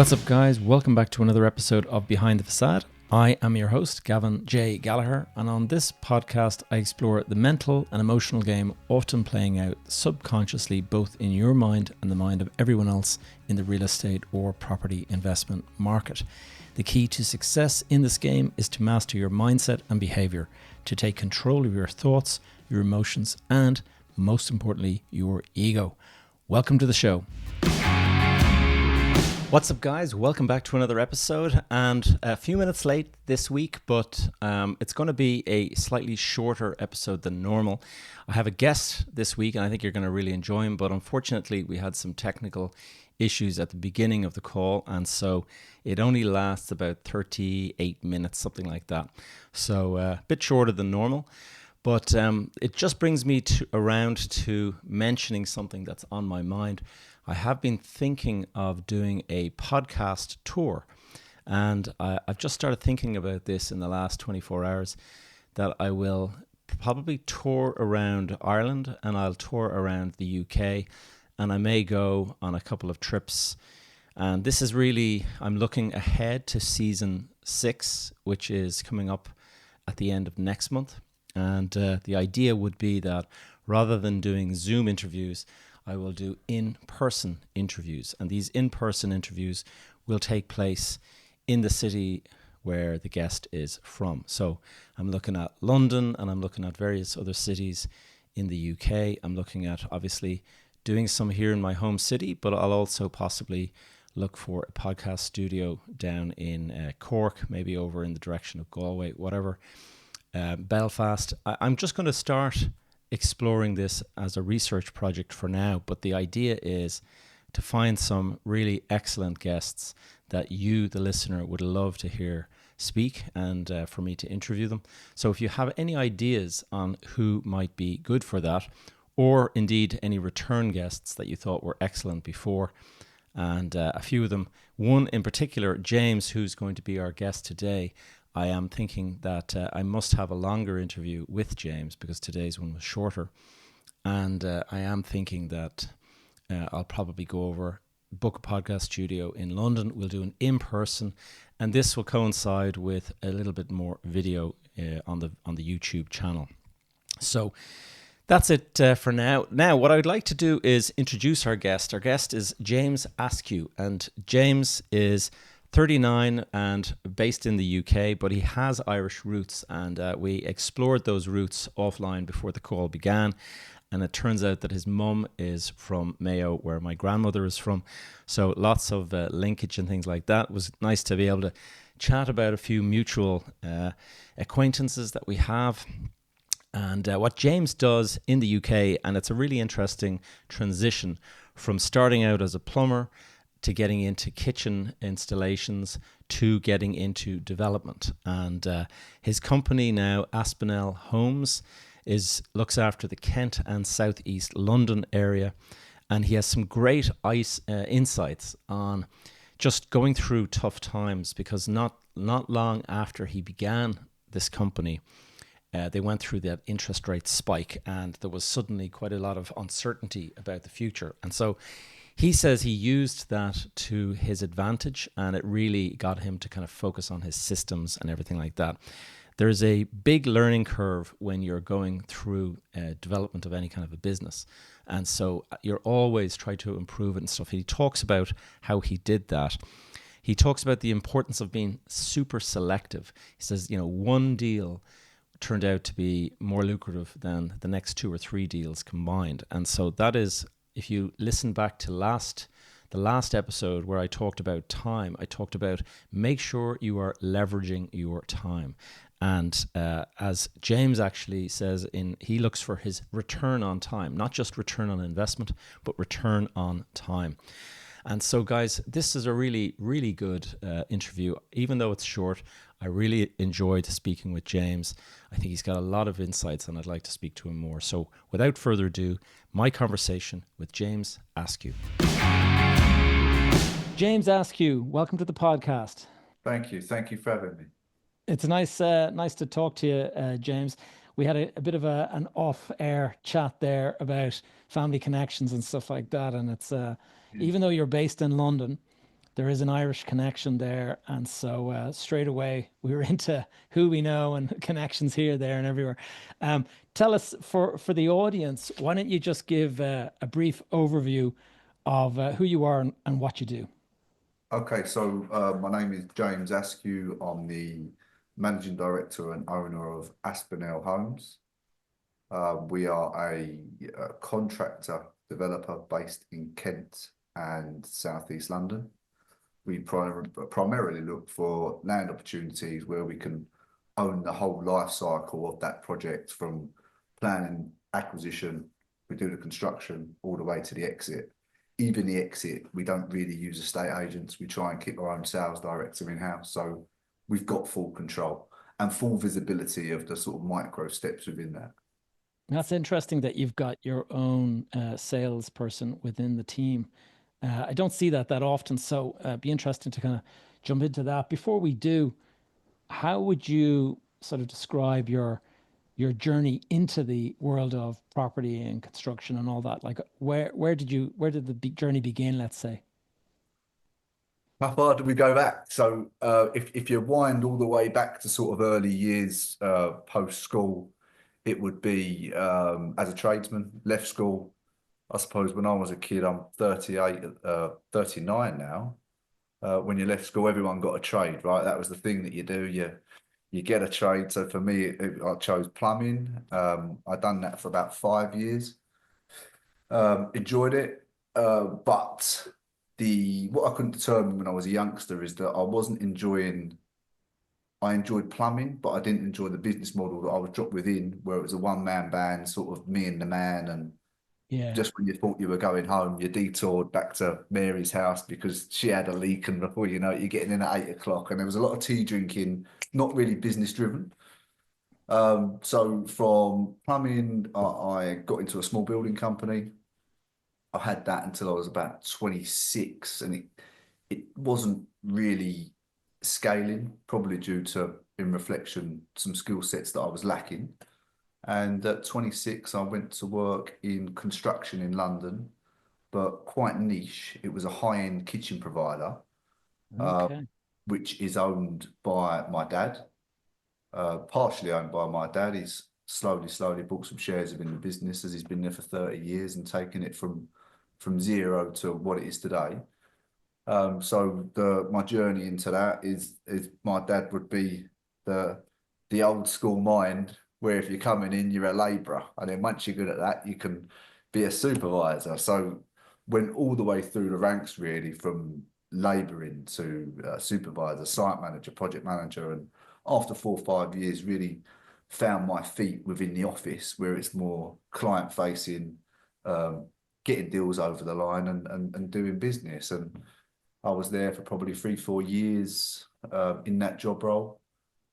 What's up, guys? Welcome back to another episode of Behind the Facade. I am your host, Gavin J. Gallagher, and on this podcast, I explore the mental and emotional game often playing out subconsciously both in your mind and the mind of everyone else in the real estate or property investment market. The key to success in this game is to master your mindset and behavior, to take control of your thoughts, your emotions, and most importantly, your ego. Welcome to the show. What's up, guys? Welcome back to another episode, and a few minutes late this week, but it's going to be a slightly shorter episode than normal. I have a guest this week, and I think you're going to really enjoy him, but unfortunately, we had some technical issues at the beginning of the call, and so it only lasts about 38 minutes, something like that. So a bit shorter than normal, but it just brings me around to mentioning something that's on my mind. I have been thinking of doing a podcast tour, and I've just started thinking about this in the last 24 hours, that I will probably tour around Ireland and I'll tour around the UK, and I may go on a couple of trips. And this is really, I'm looking ahead to season 6, which is coming up at the end of next month. And the idea would be that rather than doing Zoom interviews, I will do in-person interviews, and these in-person interviews will take place in the city where the guest is from. So I'm looking at London, and I'm looking at various other cities in the UK. I'm looking at obviously doing some here in my home city, but I'll also possibly look for a podcast studio down in Cork, maybe over in the direction of Galway, whatever, Belfast. I'm just going to start exploring this as a research project for now, but the idea is to find some really excellent guests that you, the listener, would love to hear speak, and for me to interview them. So if you have any ideas on who might be good for that, or indeed any return guests that you thought were excellent before, and a few of them, one in particular, James, who's going to be our guest today, I am thinking that I must have a longer interview with James because today's one was shorter. And I am thinking that I'll probably go over, book a podcast studio in London. We'll do an in-person, and this will coincide with a little bit more video on the YouTube channel. So that's it for now. Now, what I would like to do is introduce our guest. Our guest is James Askew, and James is 39 and based in the UK, but he has Irish roots, and we explored those roots offline before the call began, and it turns out that his mum is from Mayo, where my grandmother is from, so lots of linkage and things like that. It was nice to be able to chat about a few mutual acquaintances that we have, and what James does in the UK, and it's a really interesting transition from starting out as a plumber to getting into kitchen installations, to getting into development. And his company now, Aspinell Homes, looks after the Kent and Southeast London area. And he has some great insights on just going through tough times, because not long after he began this company, they went through that interest rate spike, and there was suddenly quite a lot of uncertainty about the future. And so he says he used that to his advantage, and it really got him to kind of focus on his systems and everything like that. There's a big learning curve when you're going through development of any kind of a business. And so you're always trying to improve it and stuff. He talks about how he did that. He talks about the importance of being super selective. He says, one deal turned out to be more lucrative than the next 2 or 3 deals combined. And so that is, if you listen back to the last episode where I talked about time, I talked about make sure you are leveraging your time. And as James actually says, he looks for his return on time, not just return on investment, but return on time. And so, guys, this is a really, really good interview. Even though it's short, I really enjoyed speaking with James. I think he's got a lot of insights, and I'd like to speak to him more. So without further ado, my conversation with James Askew. James Askew, welcome to the podcast. Thank you. Thank you for having me. It's nice to talk to you, James. We had a bit of an off-air chat there about family connections and stuff like that. And it's even though you're based in London, there is an Irish connection there, and so straight away we were into who we know and connections here, there, and everywhere. Um, Tell us for the audience, why don't you just give a brief overview of who you are and what you do? Okay, so my name is James Askew. I'm the managing director and owner of Aspinell Homes. We are a contractor developer based in Kent and Southeast London. We primarily look for land opportunities where we can own the whole life cycle of that project from planning, acquisition, we do the construction all the way to the exit. Even the exit, we don't really use estate agents. We try and keep our own sales director in-house. So we've got full control and full visibility of the sort of micro steps within that. That's interesting that you've got your own salesperson within the team. I don't see that often, so be interesting to kind of jump into that. Before we do, how would you sort of describe your journey into the world of property and construction and all that? Like, where did the journey begin? Let's say. How far do we go back? So if you wind all the way back to sort of early years post school, it would be as a tradesman, left school. I suppose when I was a kid, I'm 38, 39 now. When you left school, everyone got a trade, right? That was the thing that you do. You get a trade. So for me, I chose plumbing. I'd done that for about 5 years. Enjoyed it, but the what I couldn't determine when I was a youngster is that I wasn't enjoying. I enjoyed plumbing, but I didn't enjoy the business model that I was dropped within, where it was a one-man band, sort of me and the man, and Yeah, just when you thought you were going home, you detoured back to Mary's house because she had a leak, and before you know it, you're getting in at 8 o'clock, and there was a lot of tea drinking, not really business driven. So from plumbing, I got into a small building company. I had that until I was about 26, and it wasn't really scaling, probably due to, in reflection, some skill sets that I was lacking. And at 26, I went to work in construction in London, but quite niche. It was a high-end kitchen provider, uh, okay. which is owned by my dad, partially owned by my dad. He's slowly bought some shares within the business as he's been there for 30 years and taken it from zero to what it is today. So my journey into that is my dad would be the the old school mind where if you're coming in, you're a labourer, and then once you're good at that, you can be a supervisor. So went all the way through the ranks really from labouring to supervisor, site manager, project manager, and after 4 or 5 years, really found my feet within the office where it's more client facing, um, getting deals over the line and doing business. And I was there for probably 3 or 4 years in that job role,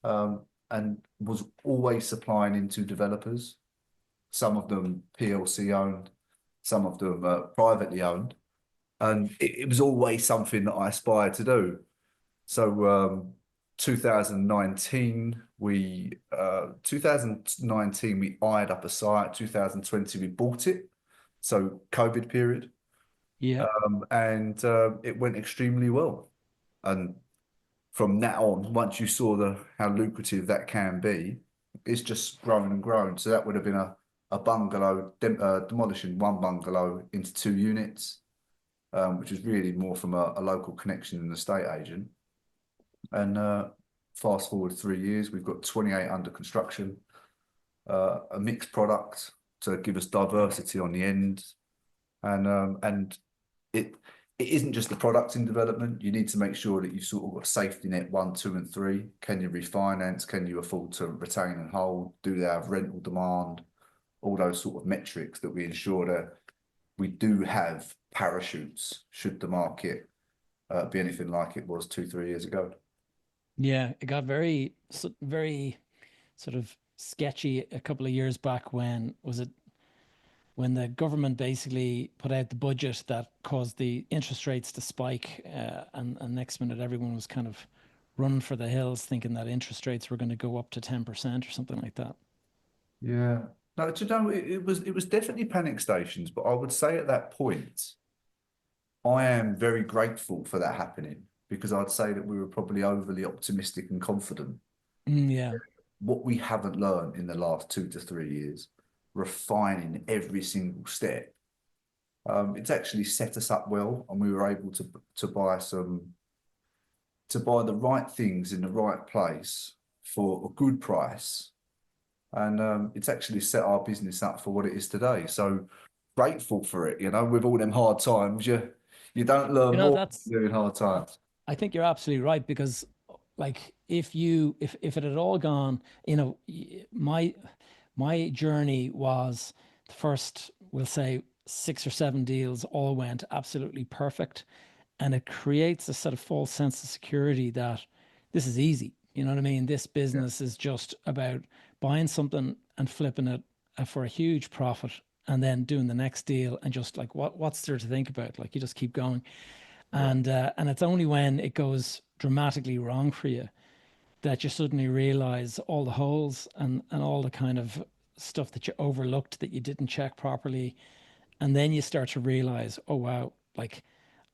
um, and was always supplying into developers. Some of them PLC owned, some of them privately owned, and it was always something that I aspired to do. So 2019 we eyed up a site. 2020 we bought it. So COVID period. Yeah, And it went extremely well. And from that on, once you saw the how lucrative that can be, it's just grown and grown. So that would have been a bungalow, demolishing one bungalow into 2 units, which is really more from a local connection than an estate agent. And fast forward 3 years, we've got 28 under construction, a mixed product to give us diversity on the end, and it it isn't just the products in development. You need to make sure that you've sort of got safety net 1, 2, and 3. Can you refinance? Can you afford to retain and hold? Do they have rental demand? All those sort of metrics that we ensure that we do have parachutes should the market be anything like it was 2, 3 years ago. yeah. It got very sort of sketchy a couple of years back. When was it? When the government basically put out the budget that caused the interest rates to spike, and next minute everyone was kind of running for the hills, thinking that interest rates were going to go up to 10% or something like that. Yeah. No, it was definitely panic stations, but I would say at that point, I am very grateful for that happening because I'd say that we were probably overly optimistic and confident. Yeah. What we haven't learned in the last 2 to 3 years, refining every single step, it's actually set us up well, and we were able to buy the right things in the right place for a good price, and it's actually set our business up for what it is today. So grateful for it, with all them hard times, you don't learn more That's during hard times. I think you're absolutely right because like if it had all gone, my journey was the first, we'll say 6 or 7 deals all went absolutely perfect. And it creates a sort of false sense of security that this is easy. You know what I mean? This Yeah, business is just about buying something and flipping it for a huge profit and then doing the next deal and just like what's there to think about? Like you just keep going. yeah. And it's only when it goes dramatically wrong for you that you suddenly realize all the holes and all the kind of stuff that you overlooked that you didn't check properly. And then you start to realize, oh wow, like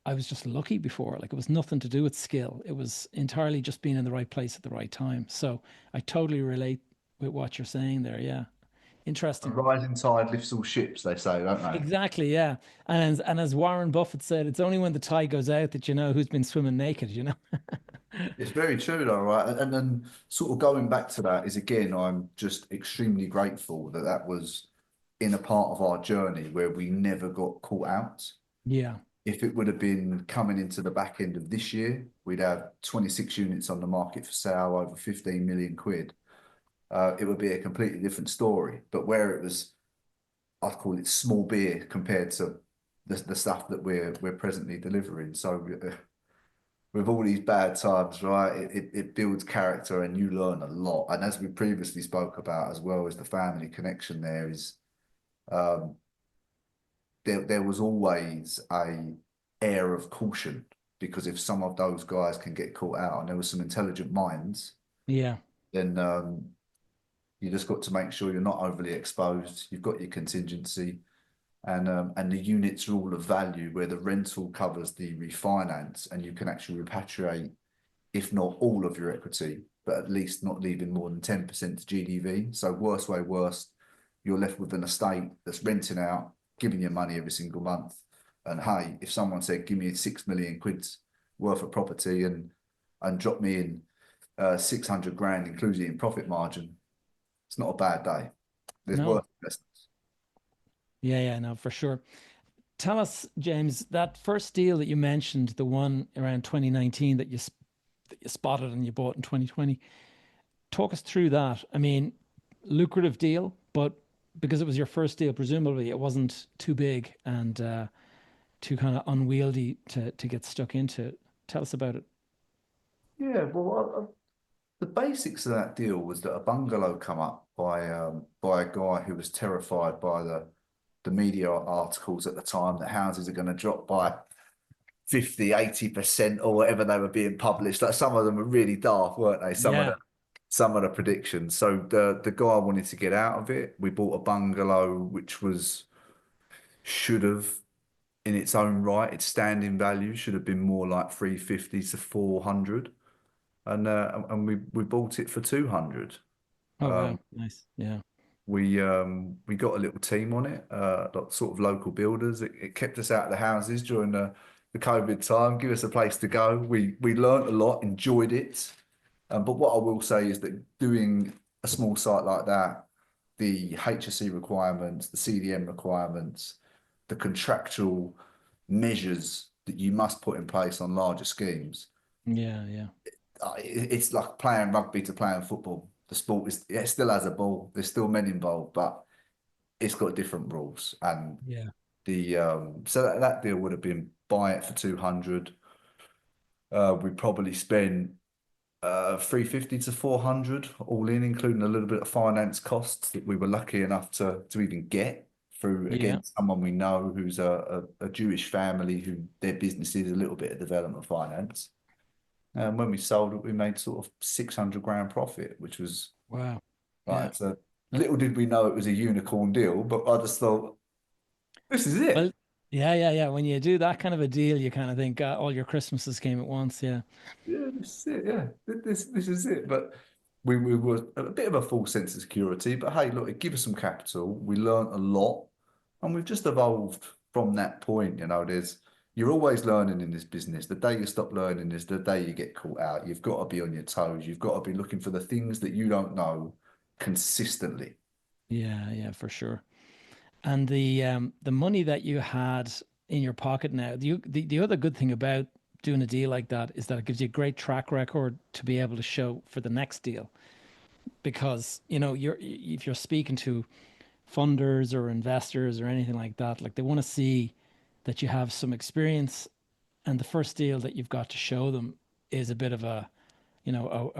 I was just lucky before. Like it was nothing to do with skill. It was entirely just being in the right place at the right time. So I totally relate with what you're saying there. Yeah. A Interesting. rising tide lifts all ships, they say, don't they? Exactly. Yeah. And as Warren Buffett said, it's only when the tide goes out that you know who's been swimming naked, you know? It's very true, though, right? And then sort of going back to that is again, I'm just extremely grateful that that was in a part of our journey where we never got caught out. Yeah. If it would have been coming into the back end of this year, we'd have 26 units on the market for sale, over 15 million quid. It would be a completely different story. But where it was, I'd call it small beer compared to the stuff that we're presently delivering. So with all these bad times, right, it builds character and you learn a lot. And as we previously spoke about as well as the family connection there is, um, there was always a air of caution because if some of those guys can get caught out and there was some intelligent minds, Yeah. then you just got to make sure you're not overly exposed. You've got your contingency, and the units are all of value where the rental covers the refinance, and you can actually repatriate, if not all of your equity, but at least not leaving more than 10% to GDV. So worst way worst, you're left with an estate that's renting out, giving you money every single month. And hey, if someone said, give me 6 million quid's worth of property and drop me in 600 grand, including in profit margin, it's not a bad day. There's No. worse investments. Yeah. Yeah. No, for sure. Tell us, James, that first deal that you mentioned, the one around 2019 that you spotted and you bought in 2020. Talk us through that. I mean, lucrative deal, but because it was your first deal, presumably it wasn't too big and too kind of unwieldy to get stuck into. Tell us about it. Yeah, well, the basics of that deal was that a bungalow come up by a guy who was terrified by the media articles at the time that houses are going to drop by 50, 80% or whatever they were being published. Like some of them were really dark, weren't they? Yeah. Some of the predictions. So the guy wanted to get out of it. We bought a bungalow which was should have in its own right, its standing value should have been more like 350 to 400. And we bought it for 200. Oh Um, wow, nice. Yeah. we got a little team on it, like sort of local builders. It kept us out of the houses during the COVID time, give us a place to go. We learned a lot, enjoyed it. But what I will say is that doing a small site like that, the HSE requirements, the CDM requirements, the contractual measures that you must put in place on larger schemes, Yeah. Yeah. it's like playing rugby to playing football. The sport is it still has a ball. There's still men involved, but it's got different rules. And Yeah. the so that deal would have been buy it for 200. We probably spent 350 to 400 all in, including a little bit of finance costs that we were lucky enough to even get through Yeah. again someone we know who's a Jewish family who their business is a little bit of development finance. And when we sold it, we made sort of 600 grand profit, which was Wow. Yeah. right. So little did we know it was a unicorn deal, but I just thought, this is Well, it. Yeah. When you do that kind of a deal, you kind of think all your Christmases came at once. Yeah. Yeah, this is it. Yeah, this is it. But we were a bit of a false sense of security. But hey, look, it gave us some capital. We learned a lot, and we've just evolved from that point. You're always learning in this business. The day you stop learning is the day you get caught out. You've got to be on your toes. You've got to be looking for the things that you don't know consistently. Yeah, for sure. And the money that you had in your pocket now, the other good thing about doing a deal like that is that it gives you a great track record to be able to show for the next deal. Because, if you're speaking to funders or investors or anything like that, like they want to see that you have some experience, and the first deal that you've got to show them is a bit of a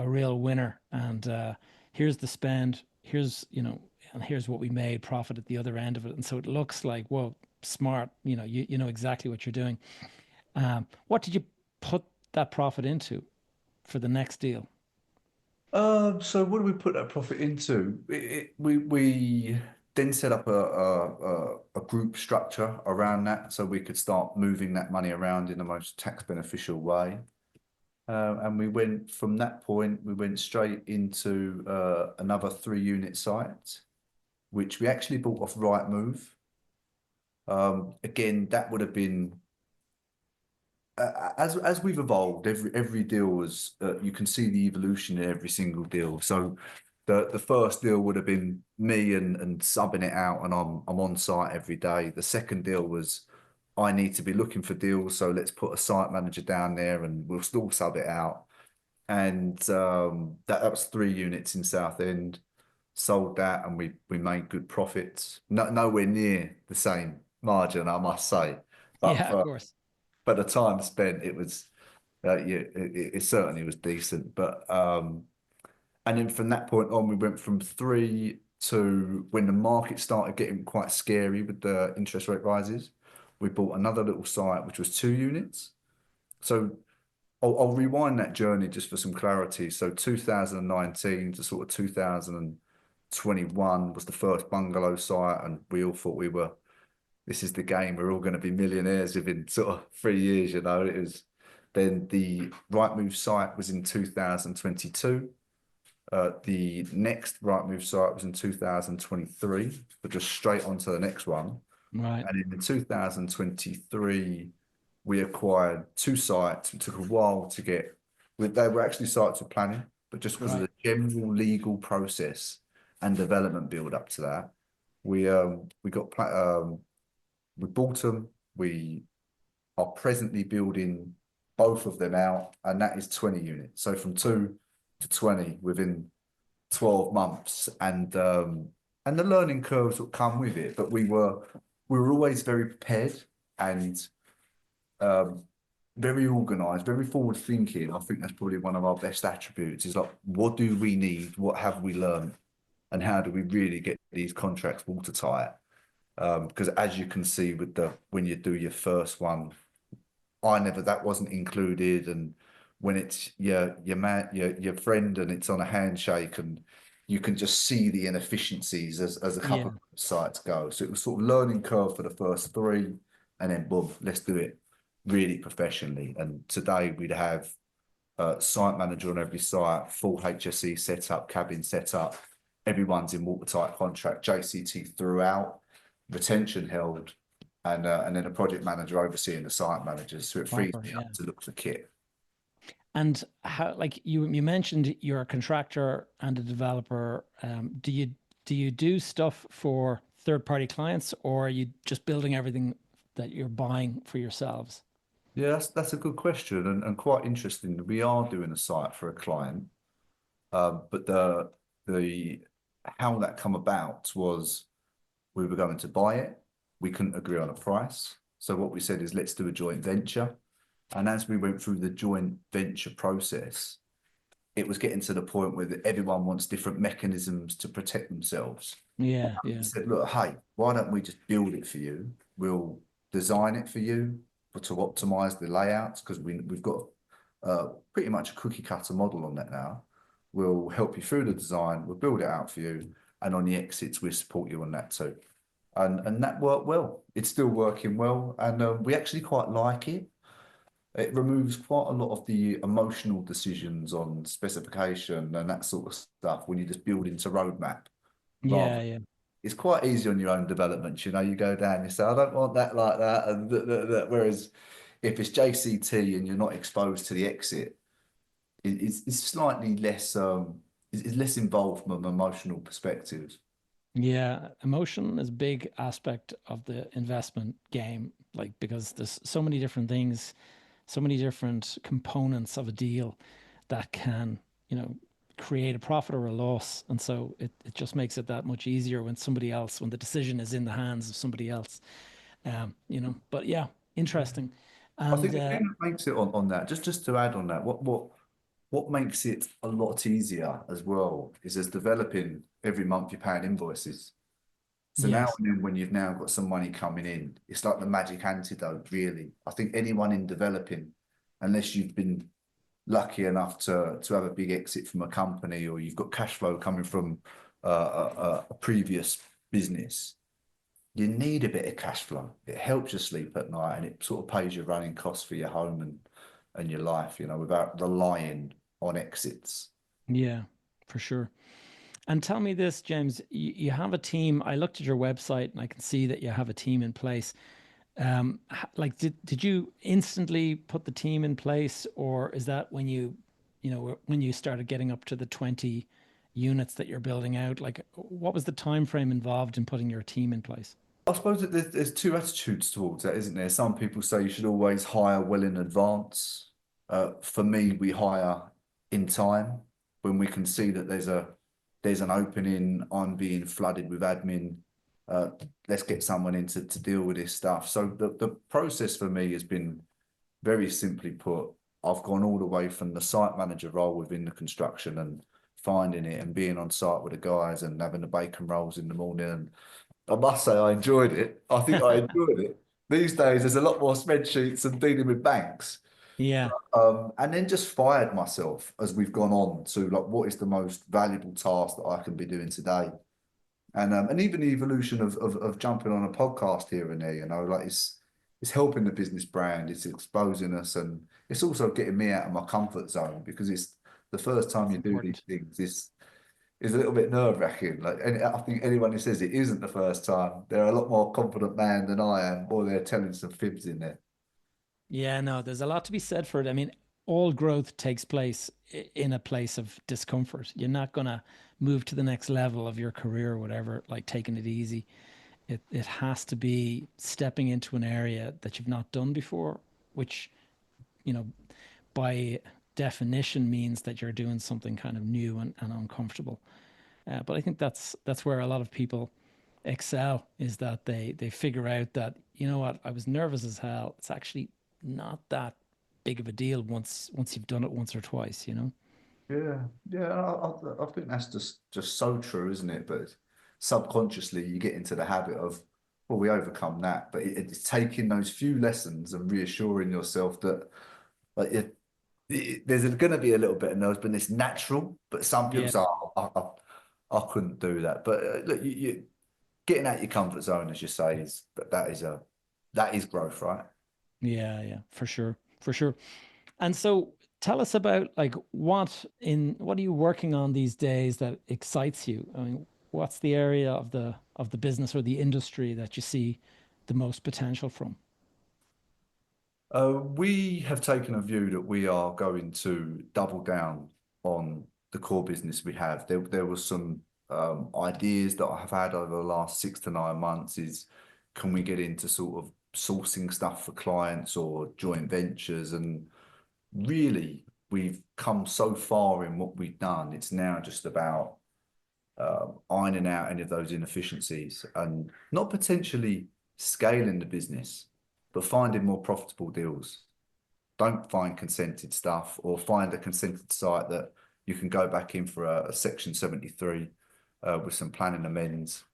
real winner. And here's the spend, and here's what we made profit at the other end of it. And so it looks like, well, smart, you know exactly what you're doing. What did you put that profit into for the next deal? So what do we put that profit into? We then set up a group structure around that, so we could start moving that money around in the most tax beneficial way. And we went from that point, we went straight into another 3-unit site, which we actually bought off Rightmove. Again, that would have been as we've evolved, every deal was you can see the evolution in every single deal. So the first deal would have been me and subbing it out, and I'm on site every day. The second deal was I need to be looking for deals, so let's put a site manager down there, and we'll still sub it out. And that was 3 units in Southend. Sold that, and we made good profits. Nowhere near the same margin, I must say, but Yeah, of for course. but the time spent, it was yeah, it certainly was decent. But and then from that point on, we went from 3 to when the market started getting quite scary with the interest rate rises. We bought another little site, which was 2 units. So I'll rewind that journey just for some clarity. So 2019 to sort of 2021 was the first bungalow site, and we all thought this is the game. We're all going to be millionaires within sort of 3 years. It was. Then the Rightmove site was in 2022. The next Rightmove site was in 2023, but just straight on to the next one. Right, And in 2023, we acquired 2 sites. It took a while to get. They were actually sites of planning, but just because of right, the general legal process and development build up to that, we bought them. We are presently building both of them out, and that is 20 units. So from 2 to 20 within 12 months, and the learning curves will come with it. But we were always very prepared and um, very organized, very forward thinking. I think that's probably one of our best attributes. Is like, what do we need? What have we learned? And how do we really get these contracts watertight? Because as you can see with when you do your first one, that wasn't included. And when it's your man, your friend, and it's on a handshake, and you can just see the inefficiencies as a couple yeah, of sites go. So it was sort of learning curve for the first 3, and then boom, let's do it really professionally. And today we'd have a site manager on every site, full HSE set up, cabin set up. Everyone's in watertight contract, JCT throughout, retention held, and then a project manager overseeing the site managers. So it frees proper, me yeah. up to look for kit. And how, like you mentioned, you're a contractor and a developer. Do you do stuff for third party clients, or are you just building everything that you're buying for yourselves? Yeah, that's a good question, and quite interesting. We are doing a site for a client, but the how that come about was we were going to buy it. We couldn't agree on a price. So what we said is let's do a joint venture. And as we went through the joint venture process, it was getting to the point where everyone wants different mechanisms to protect themselves. Yeah, We yeah, said, look, hey, why don't we just build it for you? We'll design it for you to optimize the layouts, because we've got pretty much a cookie cutter model on that now. We'll help you through the design. We'll build it out for you. And on the exits, we'll support you on that too. and that worked well. It's still working well, and we actually quite like it. It removes quite a lot of the emotional decisions on specification and that sort of stuff when you just build into roadmap. Rather, Yeah, yeah, it's quite easy on your own development. You know, you go down, you say, I don't want that like that, and whereas if it's JCT and you're not exposed to the exit, it's slightly less it's less involved from an emotional perspective. yeah. Emotion is a big aspect of the investment game, like because there's so many different things, so many different components of a deal that can, you know, create a profit or a loss. And so it just makes it that much easier when somebody else, when the decision is in the hands of somebody else. You know, but yeah, interesting. I think And the thing that makes it on that, just to add on that, what makes it a lot easier as well is as developing every month you're paying invoices. So now yes, and then when you've now got some money coming in, it's like the magic antidote, really. I think anyone in developing, unless you've been lucky enough to have a big exit from a company or you've got cash flow coming from a previous business, you need a bit of cash flow. It helps you sleep at night and it sort of pays your running costs for your home and your life, you know, without relying on exits. yeah, for sure. And tell me this, James, you have a team. I looked at your website and I can see that you have a team in place. Like, did you instantly put the team in place, or is that when you know, when you started getting up to the 20 units that you're building out? Like, what was the time frame involved in putting your team in place? I suppose that there's two attitudes towards that, isn't there? Some people say you should always hire well in advance. For me, we hire in time when we can see that there's an opening. I'm being flooded with admin. Uh, let's get someone in to deal with this stuff. So the process for me has been very simply put. I've gone all the way from the site manager role within the construction and finding it and being on site with the guys and having the bacon rolls in the morning and I must say I enjoyed it. I think I enjoyed it. These days, there's a lot more spreadsheets and dealing with banks. Yeah, And then just fired myself as we've gone on to like what is the most valuable task that I can be doing today. And even the evolution of jumping on a podcast here and there, you know, like it's helping the business brand, it's exposing us, and it's also getting me out of my comfort zone because it's the first time that's you do these important. things. This is a little bit nerve-wracking. Like, and I think anyone who says it isn't the first time, they're a lot more confident man than I am, or they're telling some fibs in there. Yeah, no, there's a lot to be said for it. I mean, all growth takes place in a place of discomfort. You're not gonna move to the next level of your career or whatever, like taking it easy. It has to be stepping into an area that you've not done before, which, you know, by definition means that you're doing something kind of new and uncomfortable. But I think that's where a lot of people excel is that they figure out that, you know what, I was nervous as hell. It's actually not that big of a deal once you've done it once or twice, you know? Yeah, yeah, I think that's just so true, isn't it? But subconsciously, you get into the habit of, well, we overcome that. But it's taking those few lessons and reassuring yourself that, like, there's going to be a little bit of nerves, but it's natural. But some people Yeah, say, oh, I couldn't do that. But look, you getting out your comfort zone, as you say, is that is growth, right? yeah, yeah, for sure, for sure. And so tell us about like what are you working on these days that excites you? I mean, what's the area of the business or the industry that you see the most potential from? We have taken a view that we are going to double down on the core business we have. There was some ideas that I have had over the last 6 to 9 months is can we get into sort of sourcing stuff for clients or joint ventures? And really, we've come so far in what we've done. It's now just about ironing out any of those inefficiencies and not potentially scaling the business, but finding more profitable deals. Don't find consented stuff or find a consented site that you can go back in for a Section 73 with some planning amends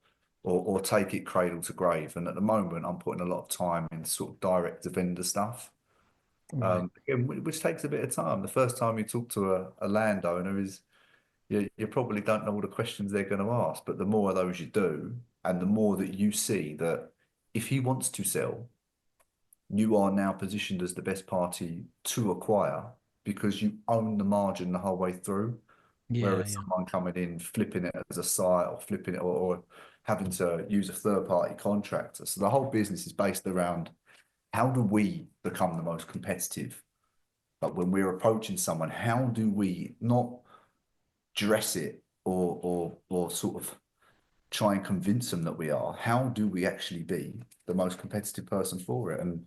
or take it cradle to grave. And at the moment, I'm putting a lot of time in sort of direct to vendor stuff, Right. again, which takes a bit of time. The first time you talk to a landowner is you probably don't know all the questions they're going to ask. But the more of those you do, and the more that you see that if he wants to sell, you are now positioned as the best party to acquire because you own the margin the whole way through. Yeah, Whereas yeah, someone coming in, flipping it as a site or flipping it or having to use a third party contractor. So the whole business is based around how do we become the most competitive? But when we're approaching someone, how do we not dress it or sort of try and convince them that we are? How do we actually be the most competitive person for it? And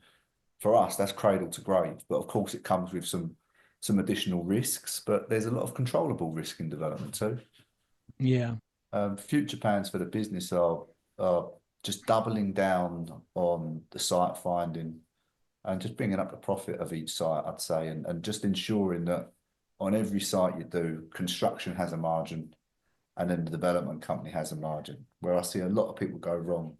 for us, that's cradle to grave. But of course, it comes with some additional risks. But there's a lot of controllable risk in development too. yeah, Future plans for the business are just doubling down on the site finding and just bringing up the profit of each site, I'd say, and just ensuring that on every site you do, construction has a margin and then the development company has a margin. Where I see a lot of people go wrong,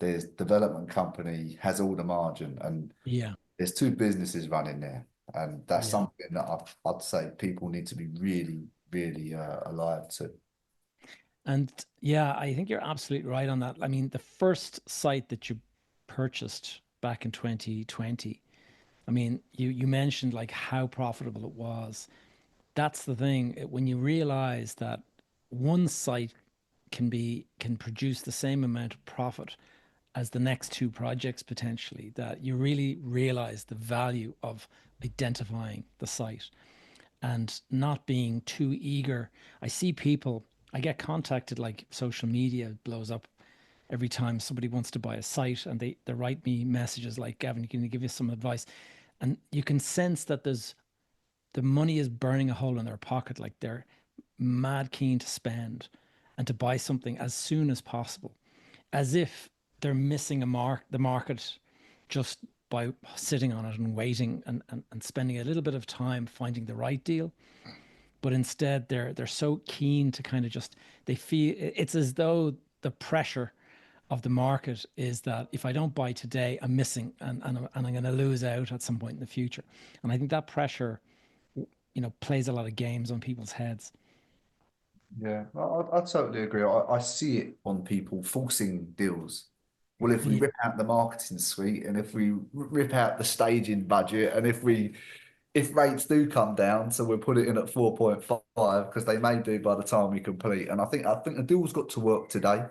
there's development company has all the margin and yeah, there's two businesses running there. And that's yeah. something that I'd say people need to be really, really alive to. And yeah, I think you're absolutely right on that. I mean, the first site that you purchased back in 2020, I mean, you mentioned like how profitable it was. That's the thing. When you realize that one site can produce the same amount of profit as the next two projects potentially, that you really realize the value of identifying the site and not being too eager. I see people, I get contacted, like social media blows up every time somebody wants to buy a site, and they write me messages like, Gavin, can you give you some advice? And you can sense that the money is burning a hole in their pocket, like they're mad keen to spend and to buy something as soon as possible, as if they're missing the market just by sitting on it and waiting and spending a little bit of time finding the right deal. But instead they're so keen to kind of just, they feel it's as though the pressure of the market is that if I don't buy today, I'm missing, and I'm going to lose out at some point in the future. And I think that pressure, plays a lot of games on people's heads. Yeah, I totally agree. I see it on people forcing deals. Well, if we Yeah, rip out the marketing suite and if we rip out the staging budget and if rates do come down, so we'll put it in at 4.5 because they may do by the time we complete. And I think the deal's got to work today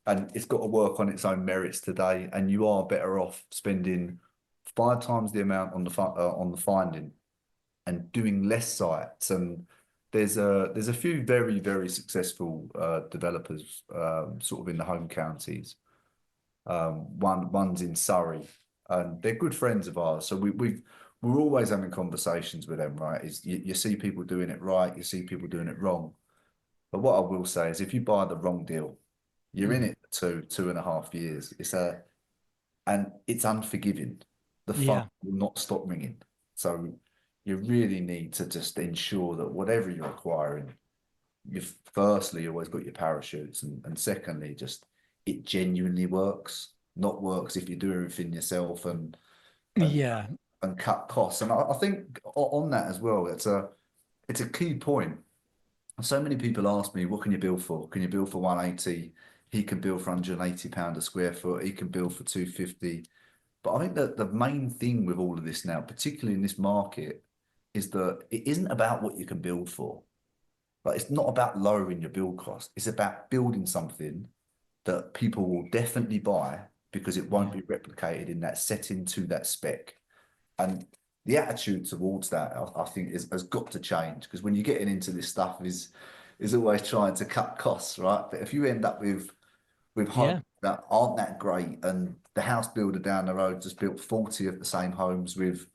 and it's got to work on its own merits today. And you are better off spending 5 times the amount on the finding and doing less sites. And there's a few very, very successful developers sort of in the home counties. One's in Surrey, and they're good friends of ours. So we're always having conversations with them, right? Is you see people doing it right, you see people doing it wrong. But what I will say is if you buy the wrong deal, you're in mm, it for 2.5 years. And it's unforgiving. The phone yeah, will not stop ringing. So you really need to just ensure that whatever you're acquiring, you've firstly always got your parachutes, and secondly, just it genuinely works. Not works if you do everything yourself and yeah, and cut costs. And I think on that as well, it's a key point. So many people ask me, what can you build for? Can you build for 180? He can build for £180 a square foot. He can build for 250. But I think that the main thing with all of this now, particularly in this market, is that it isn't about what you can build for. Like it's not about lowering your build cost. It's about building something that people will definitely buy because it won't yeah, be replicated in that setting to that spec. And the attitude towards that, I think, has got to change because when you're getting into this stuff, is always trying to cut costs, right? But if you end up with homes yeah, that aren't that great, and the house builder down the road just built 40 of the same homes with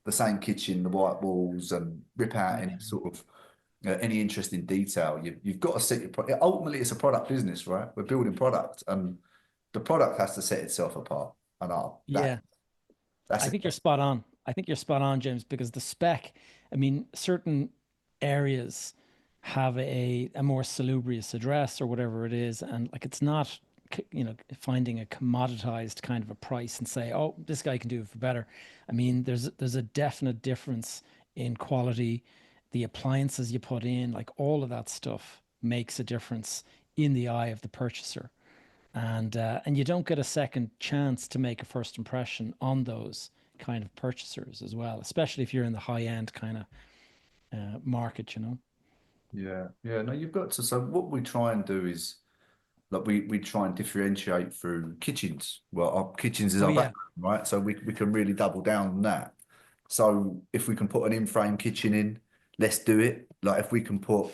the same kitchen, the white walls, and rip out any yeah. sort of any interesting detail. You've got to set your ultimately it's a product business, right? We're building product, and the product has to set itself apart. And Yeah. that's I a think you're spot on. I think you're spot on, James, because the spec, I mean, certain areas have a more salubrious address or whatever it is, and like it's not, finding a commoditized kind of a price and say, oh, this guy can do it for better. I mean, there's a definite difference in quality, the appliances you put in, like all of that stuff makes a difference in the eye of the purchaser. And you don't get a second chance to make a first impression on those kind of purchasers as well, especially if you're in the high end kind of market, you know. Yeah, yeah. No, you've got to. So what we try and do is like we try and differentiate through kitchens. Well, our kitchens is Oh our yeah, background, right? So we can really double down on that. So if we can put an in-frame kitchen in, let's do it. Like if we can put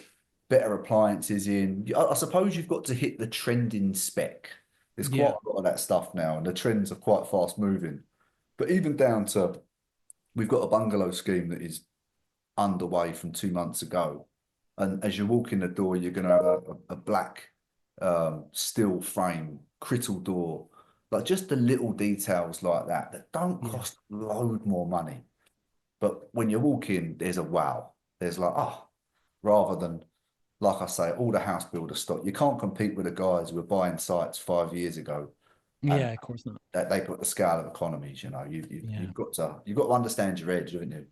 better appliances in, I suppose you've got to hit the trending spec. There's quite yeah, a lot of that stuff now, and the trends are quite fast moving. But even down to we've got a bungalow scheme that is underway from 2 months ago. And as you walk in the door, you're going to have a black steel frame, crystal door, like just the little details like that that don't yeah, cost a load more money. But when you walk in, there's a wow. There's like, oh, rather than, like I say, all the house builder stock. You can't compete with the guys who were buying sites 5 years ago and yeah. Of course not. that they put the scale of economies, Yeah. you've got to understand your edge, haven't you?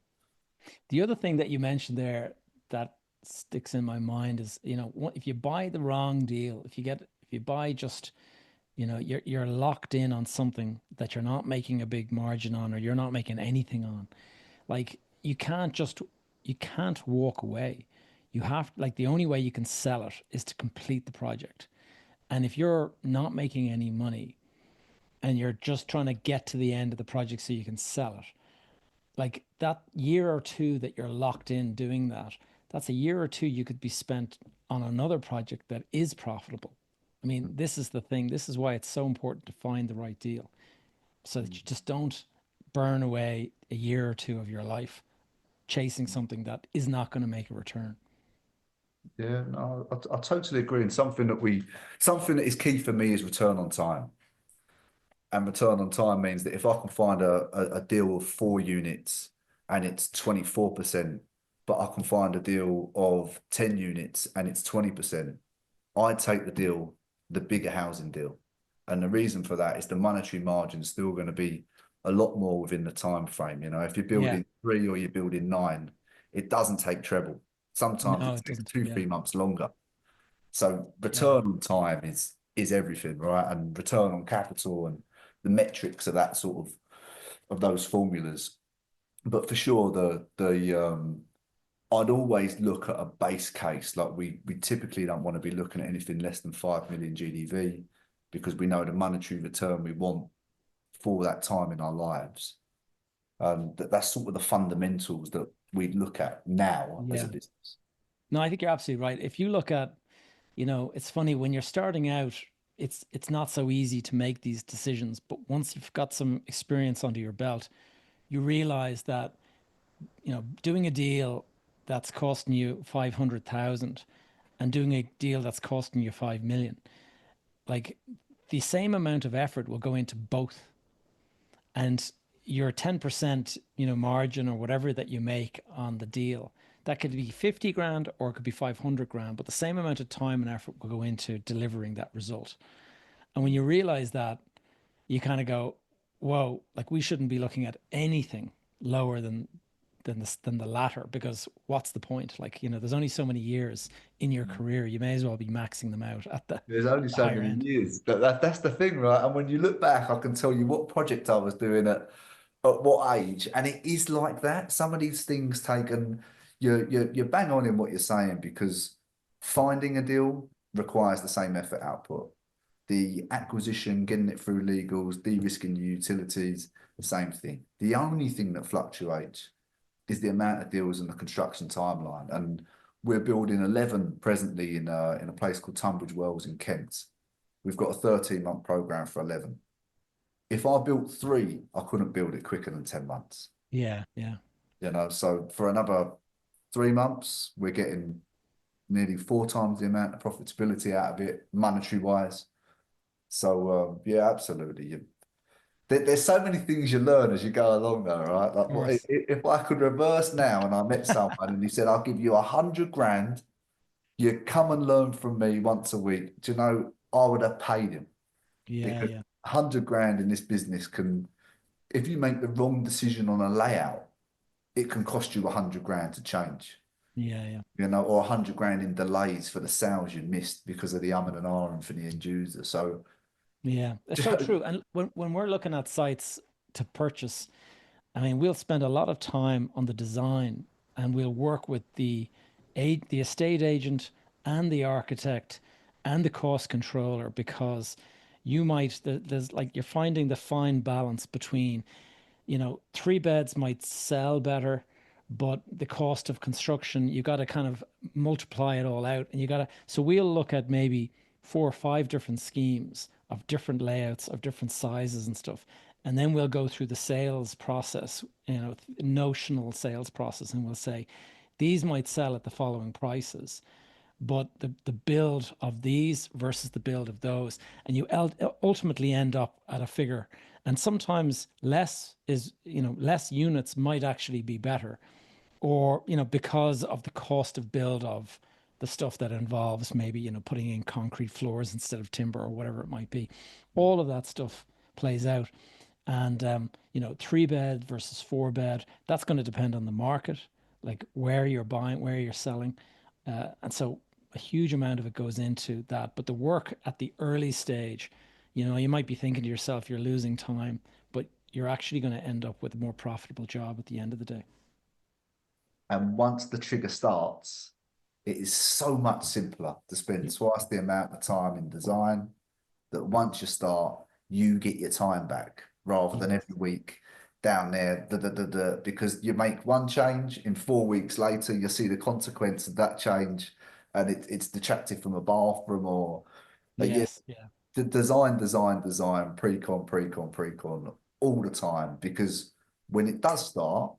The other thing that you mentioned there that sticks in my mind is, if you buy the wrong deal, if you buy just, you're locked in on something that you're not making a big margin on, or you're not making anything on. Like you can't walk away. You have, like, the only way you can sell it is to complete the project. And if you're not making any money and you're just trying to get to the end of the project so you can sell it, like that year or two that you're locked in doing that, that's a year or two you could be spent on another project that is profitable. I mean, this is the thing. This is why it's so important to find the right deal so that you just don't burn away a year or two of your life chasing something that is not going to make a return. Yeah, no, I totally agree. And something that is key for me is return on time. And return on time means that if I can find a deal of 4 units and it's 24%, but I can find a deal of 10 units and it's 20%, I take the deal, the bigger housing deal. And the reason for that is the monetary margin is still going to be a lot more within the time frame. If you're Yeah. building 3 or you're building 9, it doesn't take treble. Sometimes No, it it takes doesn't. two, Yeah. 3 months longer. So Yeah. return on time is everything, right? And return on capital and the metrics of that sort of those formulas. But for sure, the I'd always look at a base case. Like we typically don't want to be looking at anything less than 5 million GDV because we know the monetary return we want for that time in our lives. That's sort of the fundamentals that we look at now as a Yeah. business. No, I think you're absolutely right. If you look at, it's funny when you're starting out, it's not so easy to make these decisions, but once you've got some experience under your belt, you realize that, doing a deal that's costing you 500,000 and doing a deal that's costing you 5 million, like the same amount of effort will go into both. And your 10%, margin or whatever that you make on the deal, that could be 50 grand or it could be 500 grand, but the same amount of time and effort will go into delivering that result. And when you realize that, you kind of go, whoa, like we shouldn't be looking at anything lower than the latter, because what's the point? Like, there's only so many years in your career. You may as well be maxing them out at the There's only so higher many end. years. That's the thing, right? And when you look back, I can tell you what project I was doing at what age, and it is like that. Some of these things taken, you're bang on in what you're saying because finding a deal requires the same effort output. The acquisition, getting it through legals, de-risking the utilities, the same thing. The only thing that fluctuates is the amount of deals and the construction timeline. And we're building 11 presently in a place called Tunbridge Wells in Kent. We've got a 13-month program for 11. If I built 3, I couldn't build it quicker than 10 months. Yeah, yeah. So for another 3 months, we're getting nearly 4 times the amount of profitability out of it, monetary wise. So yeah, absolutely. There's so many things you learn as you go along, though, right? Of Like, course. if I could reverse now and I met someone and he said, "I'll give you 100 grand, you come and learn from me once a week," do you know, I would have paid him Yeah, because yeah. 100 grand in this business can, if you make the wrong decision on a layout, it can cost you 100 grand to change. Yeah, yeah. or 100 grand in delays for the sales you missed because of the and ahhing for the end user. So, Yeah, it's so true. And when we're looking at sites to purchase, I mean, we'll spend a lot of time on the design and we'll work with the estate agent and the architect and the cost controller because there's like you're finding the fine balance between, three beds might sell better, but the cost of construction, you got to kind of multiply it all out. And so we'll look at maybe four or five different schemes of different layouts, of different sizes and stuff. And then we'll go through the sales process, notional sales process, and we'll say, these might sell at the following prices, but the build of these versus the build of those, and you ultimately end up at a figure. And sometimes less units might actually be better, or because of the cost of build of the stuff that involves maybe putting in concrete floors instead of timber or whatever it might be. All of that stuff plays out. And three bed versus four bed, that's going to depend on the market, like where you're buying, where you're selling. And so a huge amount of it goes into that. But the work at the early stage, you might be thinking to yourself, you're losing time, but you're actually going to end up with a more profitable job at the end of the day. and once the trigger starts, it is so much simpler to spend twice the amount of time in design that once you start, you get your time back rather than Yeah. every week down there, because you make one change in 4 weeks later, you see the consequence of that change and it's detracted from a bathroom or yeah, Yes. Yeah. the design, pre-con all the time because when it does start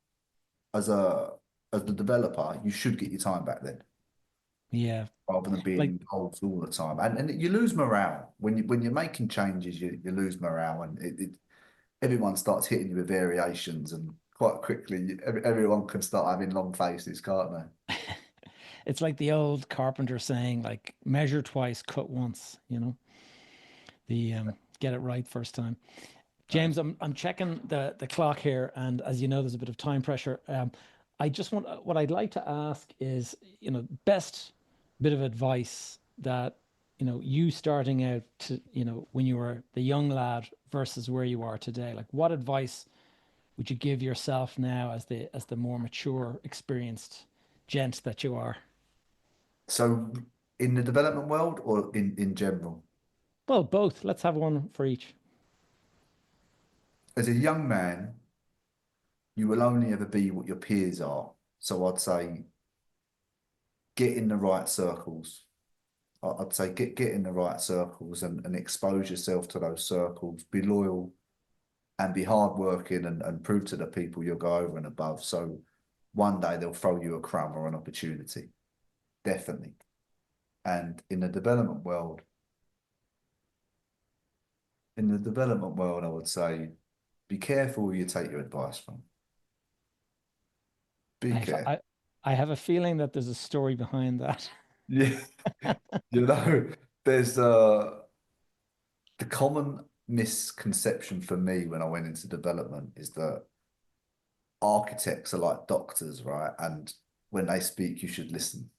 as a as the developer, you should get your time back then Yeah. rather than Like, being involved all the time. And you lose morale when you're making changes. You lose morale, and everyone starts hitting you with variations, and quite quickly everyone can start having long faces, can't they? it's like the old carpenter saying, like, measure twice, cut once, the get it right first time. James, I'm checking the clock here, and as you know, there's a bit of time pressure. I just want what I'd like to ask is, best bit of advice that you starting out to, when you were the young lad versus where you are today. Like, what advice would you give yourself now as the more mature, experienced gent that you are? So, in the development world or in general, Well, both. Let's have one for each. as a young man, you will only ever be what your peers are. So, I'd say get in the right circles. I'd say get in the right circles and expose yourself to those circles. Be loyal and be hardworking and prove to the people you'll go over and above. So one day they'll throw you a crumb or an opportunity, definitely. And in the development world, I would say be careful who you take your advice from. Be I, careful. I, I have a feeling that there's a story behind that. Yeah, you know, there's the common misconception for me when I went into development is that architects are like doctors, right? And when they speak, you should listen.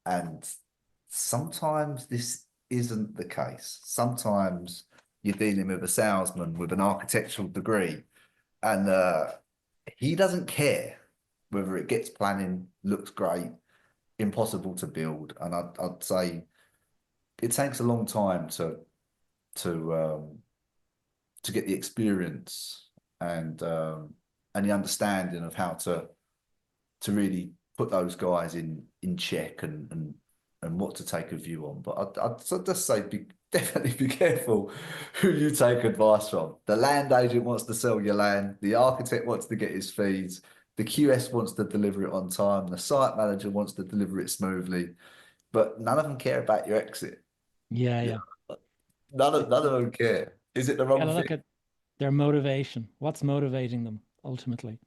And sometimes this isn't the case. Sometimes you're dealing with a salesman with an architectural degree, and he doesn't care whether it gets planning, looks great, impossible to build. And I'd say it takes a long time to um, to get the experience and the understanding of how to really put those guys in check and what to take a view on. But I'd just say definitely be careful who you take advice from. The land agent wants to sell your land. The architect wants to get his fees. The QS wants to deliver it on time. The site manager wants to deliver it smoothly. But none of them care about your exit. Yeah, You yeah. know, none of them care. Is it the Got wrong to thing? look at their motivation. What's motivating them ultimately?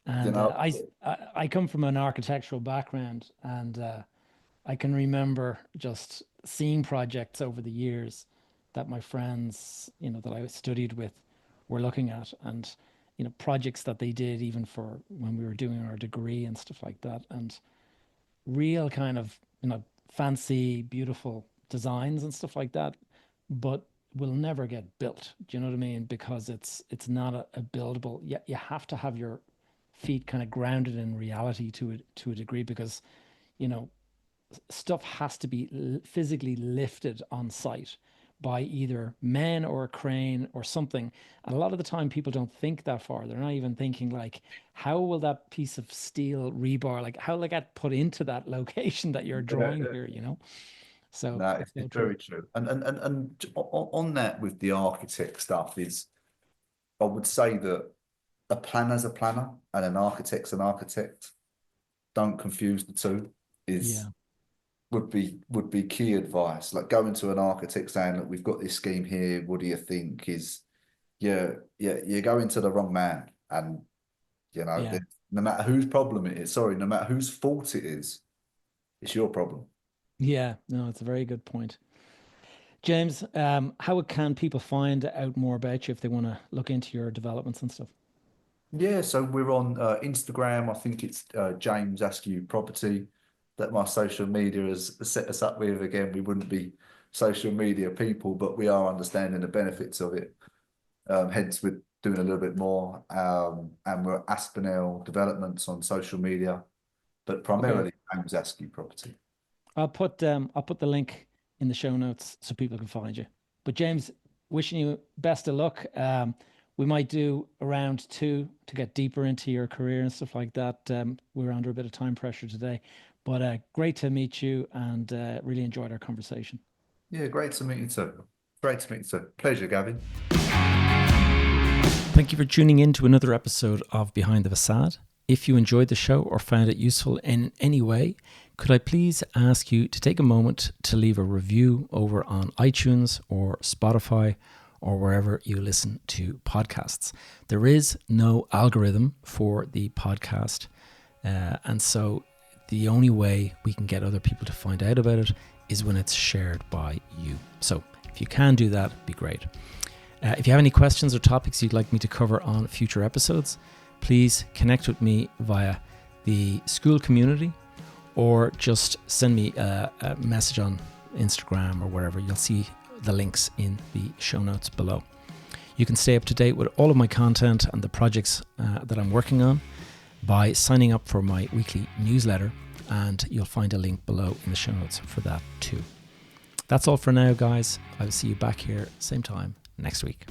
You And know, I come from an architectural background, and I can remember just seeing projects over the years that my friends, that I studied with, were looking at, and projects that they did even for when we were doing our degree and stuff like that. And real kind of, fancy, beautiful designs and stuff like that, but will never get built. Do you know what I mean? Because it's not a buildable. You have to have your feet kind of grounded in reality to a degree, because you know stuff has to be physically lifted on site by either men or a crane or something. And a lot of the time people don't think that far. They're not even thinking like, how will that piece of steel rebar, like how will it get put into that location that you're Yeah, drawing yeah. here, So No, it's so it's true. very true. And on that with the architect stuff is, I would say that a planner's a planner and an architect's an architect. Don't confuse the two. Is Yeah. would be key advice. Like going to an architect saying, "Look, we've got this scheme here. What do you think?" Is you're going to the wrong man, and Yeah. no matter whose problem it is, sorry, no matter whose fault it is, it's your problem. Yeah. No, it's a very good point. James, how can people find out more about you if they want to look into your developments and stuff? Yeah, so we're on Instagram. I think it's James Askew Property that my social media has set us up with. Again, we wouldn't be social media people, but we are understanding the benefits of it. Hence, we're doing a little bit more. And we're Aspinell Developments on social media, but Okay. primarily James Askew Property. I'll put the link in the show notes so people can find you. But James, wishing you best of luck. We might do a round two to get deeper into your career and stuff like that. We're under a bit of time pressure today, but great to meet you, and really enjoyed our conversation. Yeah, great to meet you too. Great to meet you too. Pleasure, Gavin. Thank you for tuning in to another episode of Behind the Facade. If you enjoyed the show or found it useful in any way, could I please ask you to take a moment to leave a review over on iTunes or Spotify or wherever you listen to podcasts. There is no algorithm for the podcast, and so the only way we can get other people to find out about it is when it's shared by you. So if you can do that, it'd be great. If you have any questions or topics you'd like me to cover on future episodes, please connect with me via the school community, or just send me a message on Instagram or wherever. You'll see the links in the show notes below. You can stay up to date with all of my content and the projects that I'm working on by signing up for my weekly newsletter, and you'll find a link below in the show notes for that too. That's all for now, guys. I'll see you back here same time next week.